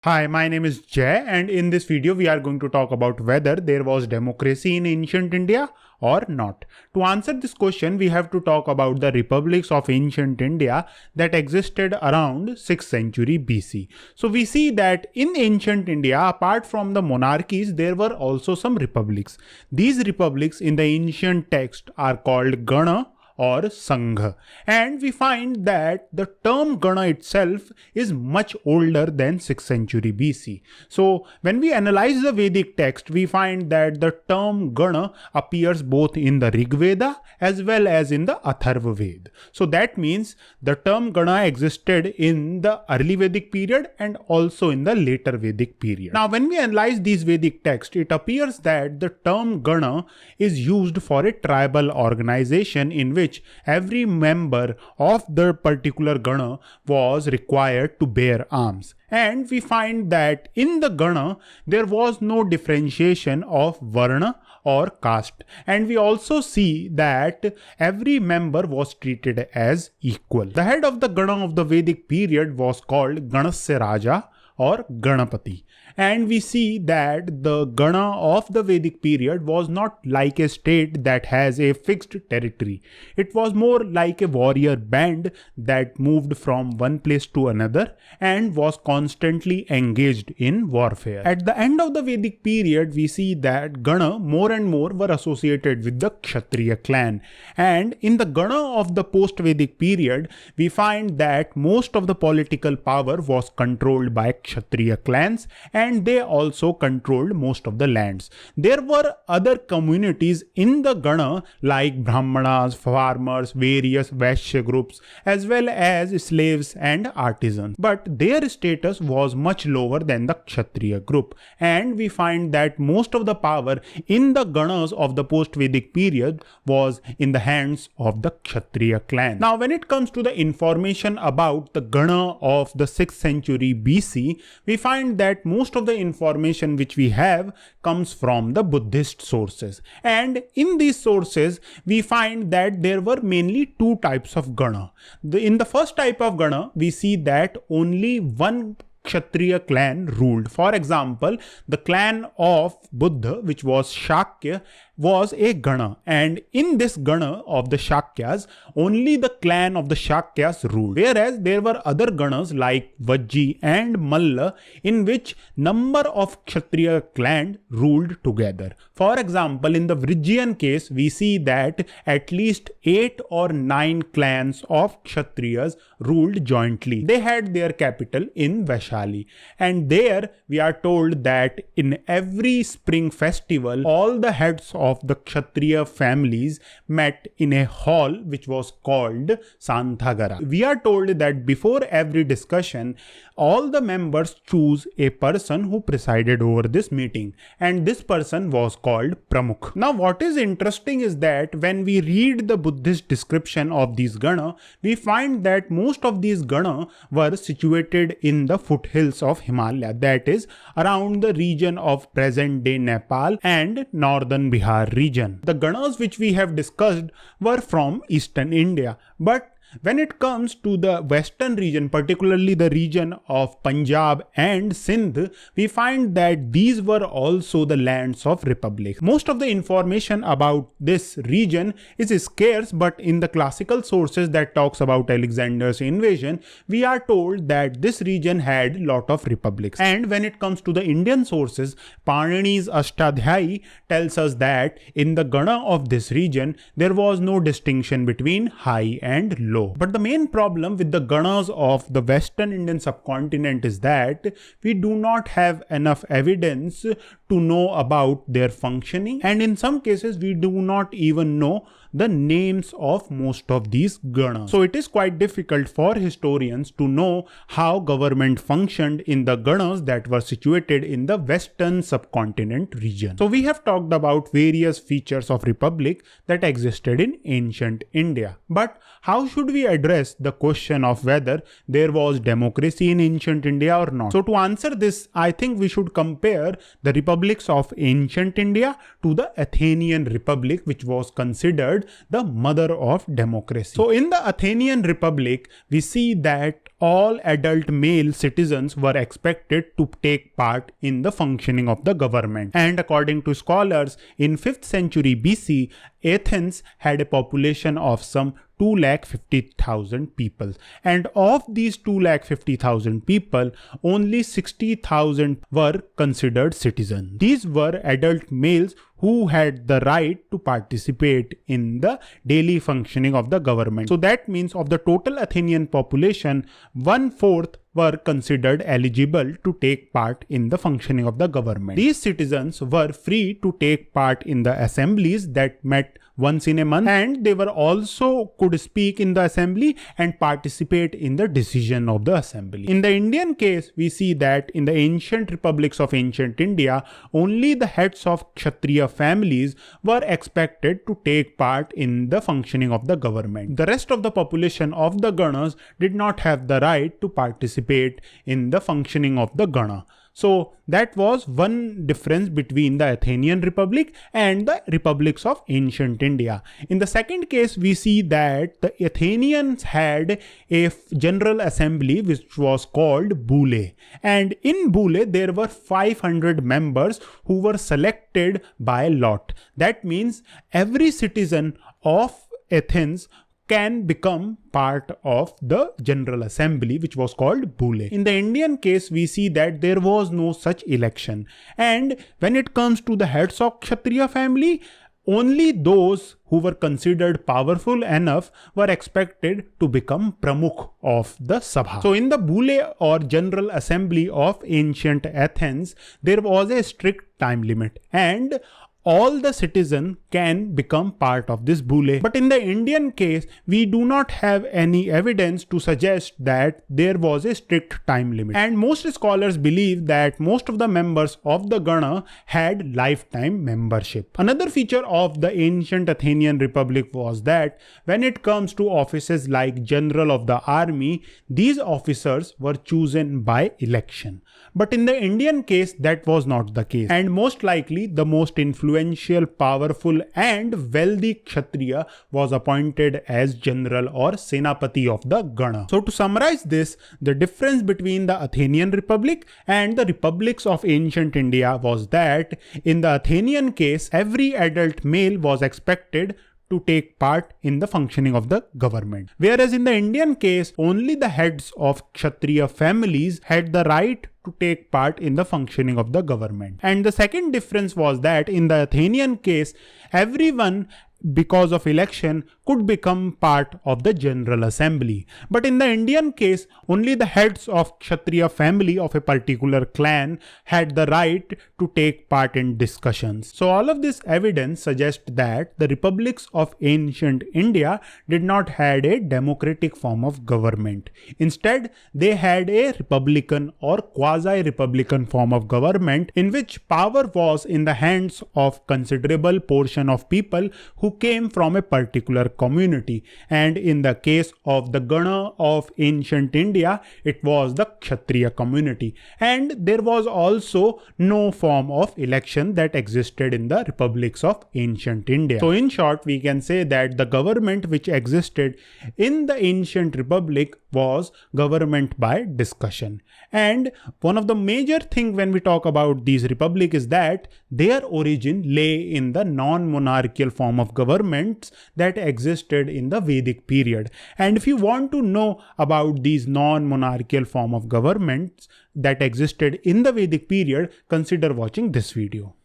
Hi, my name is Jay, and in this video we are going to talk about whether there was democracy in ancient India or not. To answer this question, we have to talk about the republics of ancient India that existed around 6th century BC. So we see that in ancient India, apart from the monarchies, there were also some republics. These republics in the ancient text are called Gana or Sangha, and we find that the term Gana itself is much older than 6th century BC. So when we analyze the Vedic text, we find that the term Gana appears both in the Rig Veda as well as in the Atharva Veda. So that means the term Gana existed in the early Vedic period and also in the later Vedic period. Now when we analyze these Vedic texts, it appears that the term Gana is used for a tribal organization in which every member of the particular Gana was required to bear arms. And we find that in the Gana, there was no differentiation of Varna or caste. And we also see that every member was treated as equal. The head of the Gana of the Vedic period was called Ganasya Raja or Ganapati. And we see that the Gana of the Vedic period was not like a state that has a fixed territory. It was more like a warrior band that moved from one place to another and was constantly engaged in warfare. At the end of the Vedic period, we see that Gana more and more were associated with the Kshatriya clan. And in the Gana of the post-Vedic period, we find that most of the political power was controlled by Kshatriya clans, and they also controlled most of the lands. There were other communities in the Gana like Brahmanas, farmers, various Vaishya groups, as well as slaves and artisans. But their status was much lower than the Kshatriya group. And we find that most of the power in the Ganas of the post-Vedic period was in the hands of the Kshatriya clan. Now when it comes to the information about the Gana of the 6th century BC, we find that most of the information which we have comes from the Buddhist sources. And in these sources, we find that there were mainly two types of Gana. In the first type of Gana, we see that only one Kshatriya clan ruled. For example, the clan of Buddha, which was Shakya, was a Gana, and in this Gana of the Shakyas, only the clan of the Shakyas ruled. Whereas there were other Ganas like Vajji and Malla in which number of Kshatriya clans ruled together. For example, in the Vrijjian case, we see that at least 8 or 9 clans of Kshatriyas ruled jointly. They had their capital in Vaishali, and there we are told that in every spring festival, all the heads of the Kshatriya families met in a hall which was called Santhagara. We are told that before every discussion, all the members choose a person who presided over this meeting, and this person was called Pramukh. Now what is interesting is that when we read the Buddhist description of these Gana, we find that most of these Gana were situated in the foothills of Himalaya, that is around the region of present-day Nepal and northern Bihar region. The Ganas which we have discussed were from eastern India, but when it comes to the western region, particularly the region of Punjab and Sindh, we find that these were also the lands of republics. Most of the information about this region is scarce, but in the classical sources that talks about Alexander's invasion, we are told that this region had lot of republics. And when it comes to the Indian sources, Panini's Ashtadhyayi tells us that in the Gana of this region, there was no distinction between high and low. But the main problem with the Ganas of the Western Indian subcontinent is that we do not have enough evidence to know about their functioning, and in some cases we do not even know the names of most of these Ganas. So it is quite difficult for historians to know how government functioned in the Ganas that were situated in the Western subcontinent region. So we have talked about various features of republic that existed in ancient India. But how should we address the question of whether there was democracy in ancient India or not? So to answer this, I think we should compare the republics of ancient India to the Athenian Republic, which was considered the mother of democracy. So in the Athenian Republic, we see that all adult male citizens were expected to take part in the functioning of the government. And according to scholars, in 5th century BC, Athens had a population of some 250,000 people, and of these 250,000 people, only 60,000 were considered citizens. These were adult males who had the right to participate in the daily functioning of the government. So that means of the total Athenian population, 1/4 were considered eligible to take part in the functioning of the government. These citizens were free to take part in the assemblies that met once in a month, and they were also could speak in the assembly and participate in the decision of the assembly. In the Indian case, we see that in the ancient republics of ancient India, only the heads of Kshatriya families were expected to take part in the functioning of the government. The rest of the population of the Ganas did not have the right to participate in the functioning of the Gana. So that was one difference between the Athenian Republic and the republics of ancient India. In the second case, we see that the Athenians had a general assembly which was called Boule. And in Boule, there were 500 members who were selected by lot. That means every citizen of Athens can become part of the General Assembly, which was called Boule. In the Indian case, we see that there was no such election. And when it comes to the heads of Kshatriya family, only those who were considered powerful enough were expected to become Pramukh of the Sabha. So in the Boule or General Assembly of ancient Athens, there was a strict time limit, and all the citizens can become part of this Boule. But in the Indian case, we do not have any evidence to suggest that there was a strict time limit. And most scholars believe that most of the members of the Gana had lifetime membership. Another feature of the ancient Athenian Republic was that when it comes to offices like General of the Army, these officers were chosen by election. But in the Indian case, that was not the case. And most likely, the most influential, powerful and wealthy Kshatriya was appointed as General or Senapati of the Gana. So to summarize this, the difference between the Athenian Republic and the republics of ancient India was that in the Athenian case, every adult male was expected to take part in the functioning of the government. Whereas in the Indian case, only the heads of Kshatriya families had the right to take part in the functioning of the government. And the second difference was that in the Athenian case, everyone, because of election, could become part of the General Assembly. But in the Indian case, only the heads of Kshatriya family of a particular clan had the right to take part in discussions. So all of this evidence suggests that the republics of ancient India did not have a democratic form of government. Instead, they had a republican or quasi-republican form of government in which power was in the hands of considerable portion of people who came from a particular community. And in the case of the Gana of ancient India, it was the Kshatriya community. And there was also no form of election that existed in the republics of ancient India. So in short, we can say that the government which existed in the ancient republic was government by discussion. And one of the major things when we talk about these republic is that their origin lay in the non-monarchical form of governments that existed in the Vedic period. And if you want to know about these non-monarchical form of governments that existed in the Vedic period, consider watching this video.